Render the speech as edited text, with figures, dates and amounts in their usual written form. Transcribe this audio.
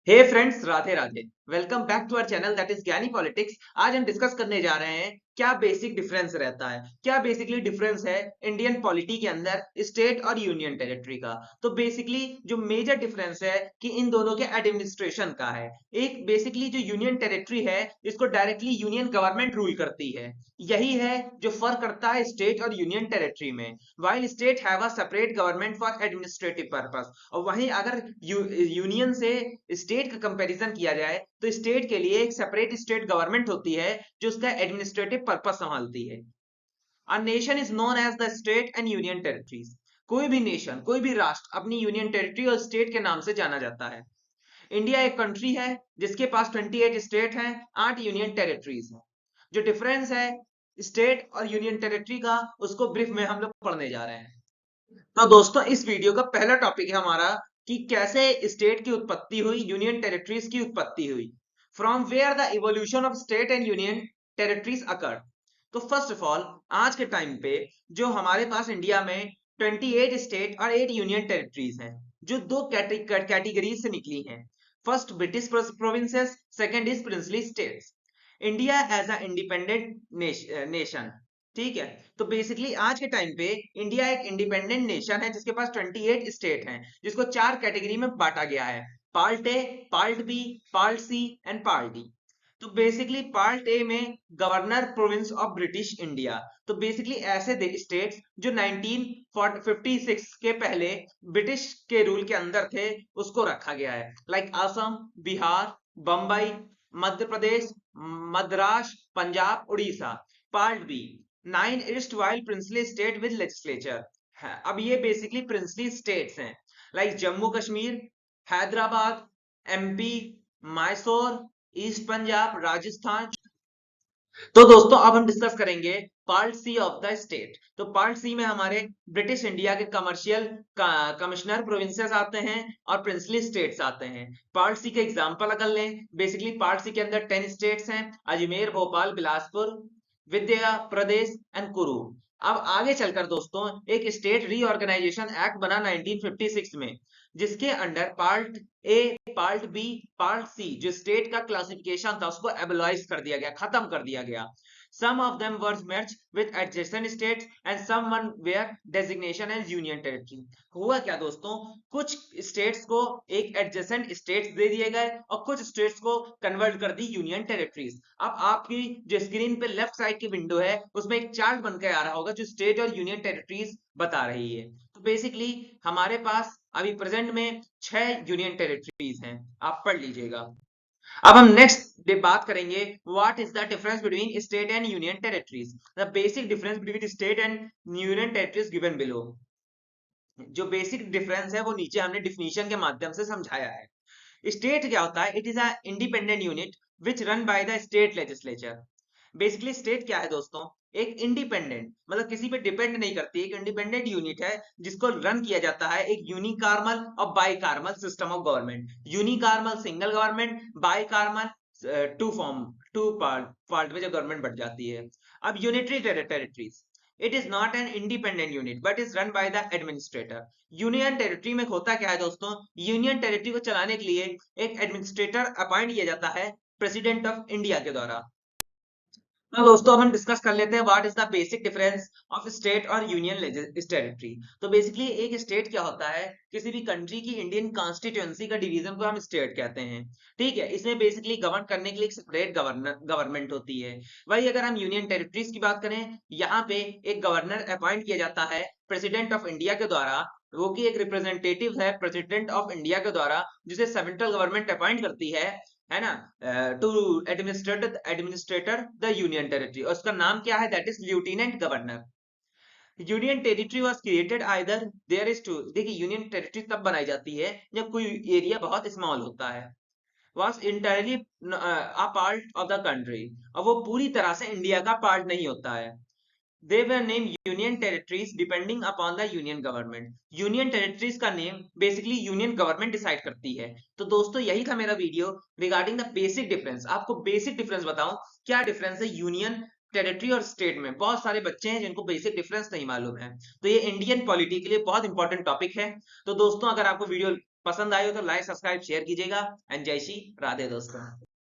Hey friends, Radhe Radhe. Welcome back to our channel that is Gyani politics. आज हम discuss करने जा रहे हैं क्या बेसिक डिफरेंस रहता है, क्या बेसिकली डिफरेंस है इंडियन पॉलिटी के अंदर स्टेट और यूनियन टेरिटरी का। तो बेसिकली जो मेजर डिफरेंस है कि इन दोनों के एडमिनिस्ट्रेशन का है। एक बेसिकली जो यूनियन टेरिटरी है इसको डायरेक्टली यूनियन गवर्नमेंट रूल करती है। यही है जो फर्क करता है स्टेट और यूनियन टेरिटरी में। While state have a separate government for administrative purpose, और वहीं अगर यूनियन से स्टेट का कंपैरिजन किया जाए तो स्टेट के लिए एक सेपरेट स्टेट गवर्नमेंट होती है जो उसका एडमिनिस्ट्रेटिव पर्पस संभालती है। A nation is known as the state and union territories. कोई भी नेशन, कोई भी राष्ट्र अपनी यूनियन टेरिटरी और स्टेट के नाम से जाना जाता है। इंडिया एक कंट्री है जिसके पास 28 स्टेट हैं, 8 यूनियन टेरिटरीज हैं। जो डिफरेंस है स्टेट और यूनियन टेरिटरी का, उसको ब्रीफ में हम लोग पढ़ने जा रहे हैं। तो दोस्तों, इस वीडियो का पहला टॉपिक है हमारा कि कैसे स्टेट की उत्पत्ति हुई, यूनियन टेरिटरीज की उत्पत्ति हुई। From where the evolution of state and union territories occur. तो फर्स्ट ऑफ ऑल, आज के टाइम पे जो हमारे पास इंडिया में 28 स्टेट और 8 यूनियन टेरिटरीज हैं, जो दो कैटेगरीज से निकली हैं। First British provinces, second is princely states. India as a independent nation, ठीक है। तो बेसिकली आज के टाइम पे इंडिया एक इंडिपेंडेंट नेशन है जिसके पास 28 स्टेट हैं, जिसको 4 कैटेगरी में बांटा गया है। Part A, part B, part C and part D. तो बेसिकली पार्ट ए में governor province of British India. तो बेसिकली ऐसे स्टेट्स जो 1956 के पहले ब्रिटिश के रूल के अंदर थे उसको रखा गया है, like Assam, Bihar, Bombay, Madhya Pradesh, Madras, Punjab, Orissa. Part B, 9 erstwhile princely state with legislature है। अब ये बेसिकली प्रिंसली स्टेट्स हैं, like Jammu Kashmir, Hyderabad, MP, Mysore, east Punjab, Rajasthan. तो दोस्तों, अब हम डिस्कस करेंगे part C of the state. तो पार्ट सी में हमारे ब्रिटिश इंडिया के कमर्शियल कमिश्नर प्रोविंसेस आते हैं और प्रिंसली स्टेट्स आते हैं। पार्ट सी के एग्जांपल अगर लें, बेसिकली पार्ट सी के अंदर 10 स्टेट्स हैं, अजमेर, भोपाल, बिलासपुर, विद्या प्रदेश एंड कुरु। अब आगे चलकर दोस्तों एक स्टेट रीऑर्गेनाइजेशन एक्ट बना 1956 में, जिसके under part A, part B, part C जो स्टेट का क्लासिफिकेशन था उसको एबोलाइज कर दिया गया, खत्म कर दिया गया। Some of them were merged with adjacent states and some one were designation as union territory। हुआ क्या दोस्तों, कुछ स्टेट्स को एक एडजेसेंट स्टेट्स दे दिए गए और कुछ स्टेट्स को कन्वर्ट कर दी यूनियन टेरिटरीज। अब आपकी जो स्क्रीन पे लेफ्ट साइड की विंडो है उसमें एक चार्ट बनकर आ रहा होगा जो स्टेट और यूनियन टेरिटरीज बता रही है। तो बेसिकली हमारे पास अभी प्रेजेंट में 6 यूनियन टेरिटरीज हैं, आप पढ़ लीजिएगा। अब हम नेक्स्ट बात करेंगे what is the difference between state and union territories. The basic difference between state and union territories given below. जो बेसिक डिफरेंस है वो नीचे हमने डिफिनीशन के माध्यम से समझाया है। स्टेट क्या होता है? It is a independent unit which run by the state legislature. Basically state क्या है दोस्तों? एक इंडिपेंडेंट, मतलब किसी पे डिपेंड नहीं करती, एक इंडिपेंडेंट यूनिट है जिसको रन किया जाता है एक यूनिकार्मल और bicameral system of government. Unicameral single government, bicameral two part में जो गवर्नमेंट बढ़ जाती है। अब unitary territories, it is not an independent unit but is run by the administrator. Union territory में होता क्या है दोस्तों? यूनियन टेरिटरी को चलाने के लिए एक एडमिनिस्ट्रेटर अपॉइंट किया जाता है प्रेसिडेंट ऑफ इंडिया के द्वारा। तो दोस्तों अब हम डिस्कस कर लेते हैं what is the basic difference of state और यूनियन टेरिटरी। तो बेसिकली एक स्टेट क्या होता है? किसी भी कंट्री की इंडियन कॉन्स्टिट्यूएंसी का डिवीजन को हम स्टेट कहते हैं, ठीक है। इसमें बेसिकली गवर्न करने के लिए एक सेपरेट गवर्नमेंट होती है। वही अगर हम यूनियन टेरिटरीज की बात करें, यहाँ पे एक गवर्नर अपॉइंट किया जाता है प्रेसिडेंट ऑफ इंडिया के द्वारा। वो की एक रिप्रेजेंटेटिव है प्रेसिडेंट ऑफ इंडिया के द्वारा, जिसे सेंट्रल गवर्नमेंट अपॉइंट करती है ना, to administrator the union territory. और उसका नाम क्या है? That is lieutenant governor. Union territory was created either there is two, देखिए यूनियन टेरिटरी तब बनाई जाती है जब कोई एरिया बहुत स्मॉल होता है। Was entirely a part of the country, और वो पूरी तरह से इंडिया का पार्ट नहीं होता है। They were named union territories depending upon the union government। Union territories का name basically union government decide करती है। तो दोस्तों यही था मेरा video regarding the basic difference. आपको बेसिक डिफरेंस बताऊं क्या डिफरेंस है यूनियन टेरिटरी और स्टेट में। बहुत सारे बच्चे हैं जिनको बेसिक डिफरेंस नहीं मालूम है, तो ये इंडियन पॉलिटी के लिए बहुत इंपॉर्टेंट टॉपिक है। तो दोस्तों अगर आपको वीडियो पसंद आई हो तो लाइक सब्सक्राइब शेयर कीजिएगा। एंड जय श्री राधे दोस्तों।